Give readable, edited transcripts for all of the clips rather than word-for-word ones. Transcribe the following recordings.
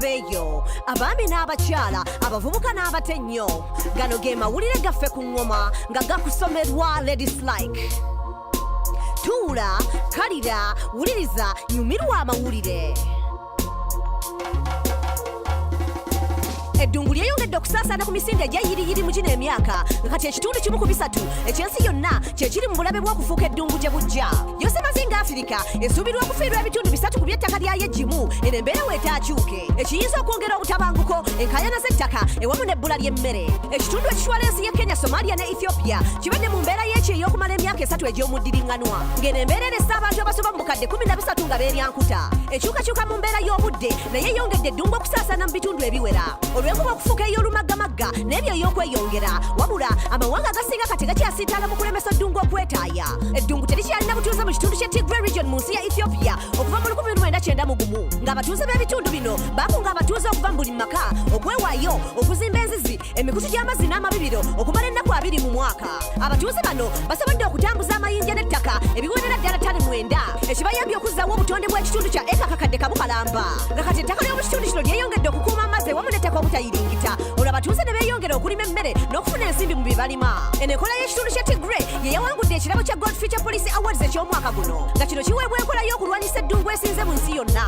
beeyo abaami n'abakyala abavubuka n'abatennyo gano ge mawulire gaffe ku ngoma nga gakusomerwa ladies like tuula kalira wuliriza nyumirwa amawulire. Eddungu lyeyongedde okusaasaana ku misinde egyayiriyiri mu gino emyaka nga kati ekitundu kimu ku bisatu ekyensi yonna kyekiri mu bulabe bw'okufuuka eddungu gye bujja. Yose Mazinga Africa esuubirwa okufiirwa ebitundu bisatu ku by'ettaka lyayo eggimu eno embeera weetaakyuke ekiyinza okwongera obutabanguko enkaayana z'ettaka ewamu n'ebbula ly'emmere. Ekitundu ekitwala ensi ye Kenya, Somalia ne Ethiopia kibadde mu mbeera y'ekyo ey'okumala emyaka 3 egy'omuddiringanwa ng'eno embeera eressa abantu abasoba mu bukadde 13 nga beeryankuta. Ekyukakyuka mu mbeera y'obudde naye yongedde eddungu okusaasaana mu bitundu ebiwera olw'enkuba okufuuka ey'olumaggamagga n'ebyo ey'okweyongera wabula amawanga agasinga kati gakyasiitaala mu kulemesa eddungu okwetaaya. Eddungu terikyalina butuuze mu kitundu kye Tigray region mu nsi ya Ethiopia okuva mu 1991 ng'abatuuze b'ebitundu bino baakunga abatuuze okuva mu buli maka okwewaayo okuzimba enzizi emikutu gy'amazzi n'amabibiro okumala ennaku 2 mu mwaka. Abatuuze bano basobodde okutambuza amayinja n'ettaka ebiwerera ddala ttale 9 ekibayambye okuzzaawo obutonde bw'ekitundu kya eka kakadde kabukalamba nga kati ettaka ly'omu kitundu kino lyeyongedde okukuuma amazzi wamu n'ettaka obutayiringita olwo abatuuze ne beeyongera okulima emmere n'okufuna ensimbi mu bye balima. Eno enkola y'ekitundu kya Tigray ye yawangudde ekirabo kya Gold Future Policy Awards eky'omwaka guno nga kino kiweebwa enkola y'okulwanyisa eddungu esinze mu nsi yonna.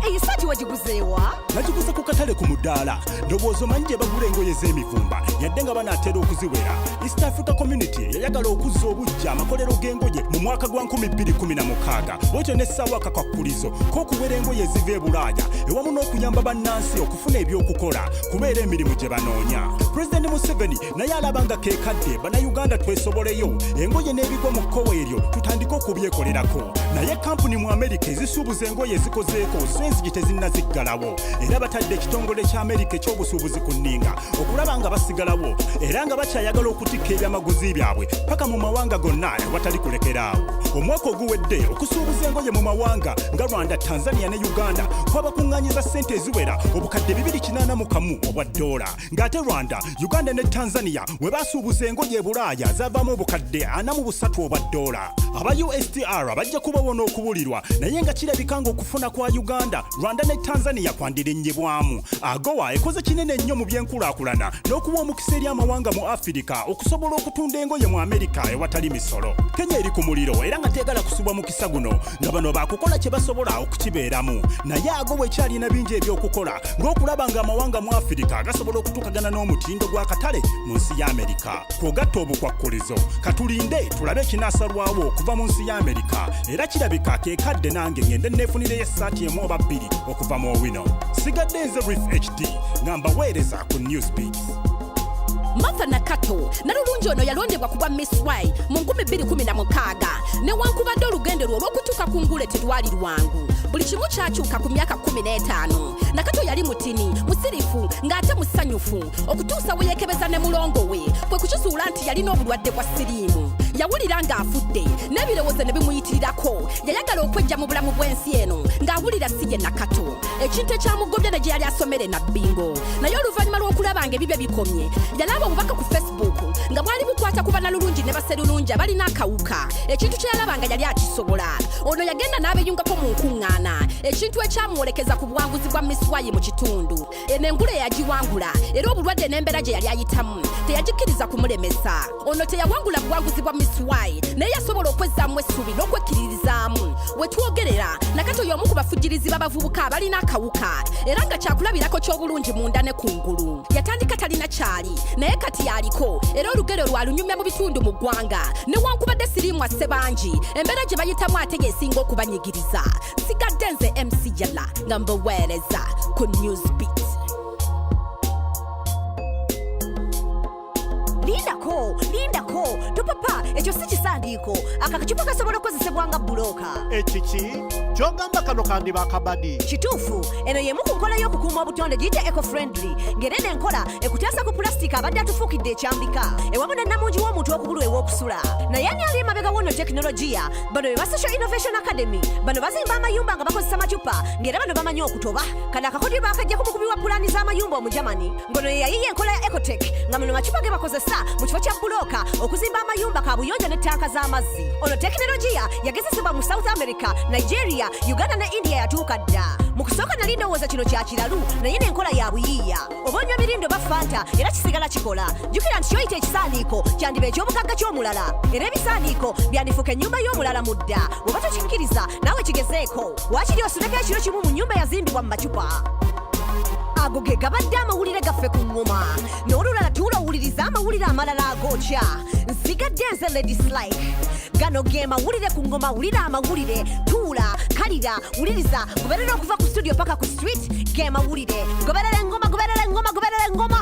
Eyi saati wagiguzeewa? Nagiguze ku katale ku mudaala ndowooza omanyi gye bagula engoye z'emivumba yadde nga banaatera okuziwera. East Africa Community yayagala okuzza obujja amakolero g'engoye mu mwaka gwa 2016 bwekyo n'essaawa akakwakulizo k'okuwera engoye eziva e Bulaaya ewamu n'okuyamba bannansi okufuna ebyokukola kubeera emirimu gye banoonya. Pulezidenti Museveni naye alaba nga keekadde bannayuganda twesoboleyo engoye n'ebigwa mu kkowa eryo tutandike okubyekolerako. Naye kampuni mu Amerika ezisuubuza engoye ezikozeeko enzigi tezinnaziggalawo era batadde ekitongole kya Amerika ekyobusuubuzi ku nninga okulaba nga basigalawo era nga bakyayagala okutikka ebyamaguzi byabwe paka mu mawanga gonna awatali kulekeraawo. Omwaka oguwedde okusuubuza engoye mu mawanga nga Rwanda, Tanzania ne Uganda kwabakuŋŋaanyiza ssente eziwera obukadde 281 obwa ddoola ng'ate Rwanda, Uganda ne Tanzania we basuubuza engoye e Bulaaya zaavaamu obukadde 43 obwa ddoola. Aba USTR bajja kubawona okubulirwa naye nga kirabika ng'okufuna kwa Uganda, Rwanda ne Tanzania kwandirennyebwamu. AGOA ekoze kinene nnyo mu byenkulaakulana n'okuwa omukisa eri amawanga mu Afirika okusobola okutunda engoye mu Amerika ewatali misolo. Kenya eri ku muliro era nga teegala kusubwa mukisa guno nga bano baakukola kye basobola okukibeeramu. Naye AGOA ekyalina bingi ebyokukola ng'okulaba nga amawanga mu Afirika gasobola okutuukagana n'omutindo gw'akatale mu nsi ya Amerika. Kwogatta obukwakkulizo katulinde tulabe ekinaasalwawo okuva mu nsi ya Amerika era kirabika keekadde nange ngende neefunireyo essaati emu oba 2 okuva mu Owino. Sigadde nze Reef HD nga mbaweereza ku Newsbeat. Martha Nakato nalulungi ono yalondebwa kuba Miss Y mu 2016 newankubadde olugendo lwo olw'okutuuka ku ngule terwali lwangu. Buli kimu kyakyuka ku myaka 15. Nakato yali mutini musirifu ng'ate musanyufu okutuusa we yeekebeza ne mulongo we kwe kukizuula nti yalina obulwadde bwa siriimu. Yawulira ng'afudde n'ebirowoozo ne bimuyitirirako yayagala okwejja mu bulamu bw'ensi eno ng'awulira si ye Nakato. Ekintu ekyamugobya ne gye yali asomere na Bingo naye oluvannyuma lw'okulaba ng'ebibye bikomye yalaba obubaka ku Facebook nga bwali bukwata ku bannalulungi ne baserulungi abalina akawuka. Ekintu kye yalaba nga yali akisobola ono yagenda n'abeeyungako mu nkuŋŋaana ekintu ekyamuwolekeza ku buwanguzi bwa Miss Y mu kitundu. Eno engule yagiwangula era obulwadde n'embeera gye yali ayitamu teyagikkiriza kumulemesa. Ono teyawangula buwanguzi bwa Miss Y naye yasobola okwezzaamu essuubi n'okwekkiririzaamu. We twogerera Nakato y'omu ku bafujjirizi b'abavubuka abalina akawuka era nga kyakulabirako ky'obulungi munda ne kungulu. Yatandika talina kyali naye kati yaliko era olugero lwalunyumya mu bitundu mu ggwanga newankubadde siriimu asse bangi embeera gye bayitamu ate yeesinga okubanyigiriza. Sigadde nze MC Jala nga mbaweereza ku Newsbeat. Lindako tupapa ekyo si kisandiiko akakacupa kasobola okukozesebwa nga bulooka. Ekiki kyogamba kano kandiba akabadi. Kituufu eno y'emu ku nkola y'okukuuma obutonde giyite eco-friendly ng'era eno enkola ekutaasa ku pulastika abadde atufuukidde ekyambika ewamu ne namungi w'omuntu okugulu ew'okusula. Naye ani ali emabega w'ono tekinologiya? Bano be ba Social Innovation Academy. Bano bazimba amayumba nga bakozesa macupa ng'era bano bamanyi okutoba. Kano akakodyo baakajja ku mukubi wa pulaani z'amayumba Omujamani ngono ye yayiye enkola ya Ecotech nga muno macupa ge bakozesa mu kifo kya bulooka okuzimba amayumba ka obuyonjo ne tanka z'amazzi. Ono tekinologiya yagezesebwa mu South America, Nigeria, Uganda ne India yatuuka dda. Mu kusooka nali ndowooza kino kya kiralu naye n'enkola ya buyiiya. Oba onywa mirindo ba Fanta era kisigala kikola. Jjukira nti kyoyita ekisaaniiko kyandiba eky'obugagga ky'omulala. Era ebisaaniiko byandifuka ennyumba y'omulala mu dda. Bw'oba tokikkiriza naawe kigezeeko. Waakiri osuleko ekiro kimu mu nnyumba yazimbibwa mu macupa. Ago ge gabadde amawulire gaffe ku ngoma. N'olulala tuula owuliriza amawulire amalala agookya. Nsigadde nze Lady Slike. Gano ge mawulire ku ngoma, wulira amawulire. Tuula, kalira, wuliriza. Goberera okuva ku studio paka ku street. Ge mawulire. Goberera engoma, goberera engoma, goberera engoma.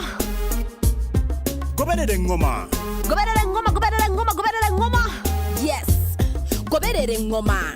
Goberera engoma. Goberera engoma, goberera engoma, goberera engoma. Yes, goberera engoma.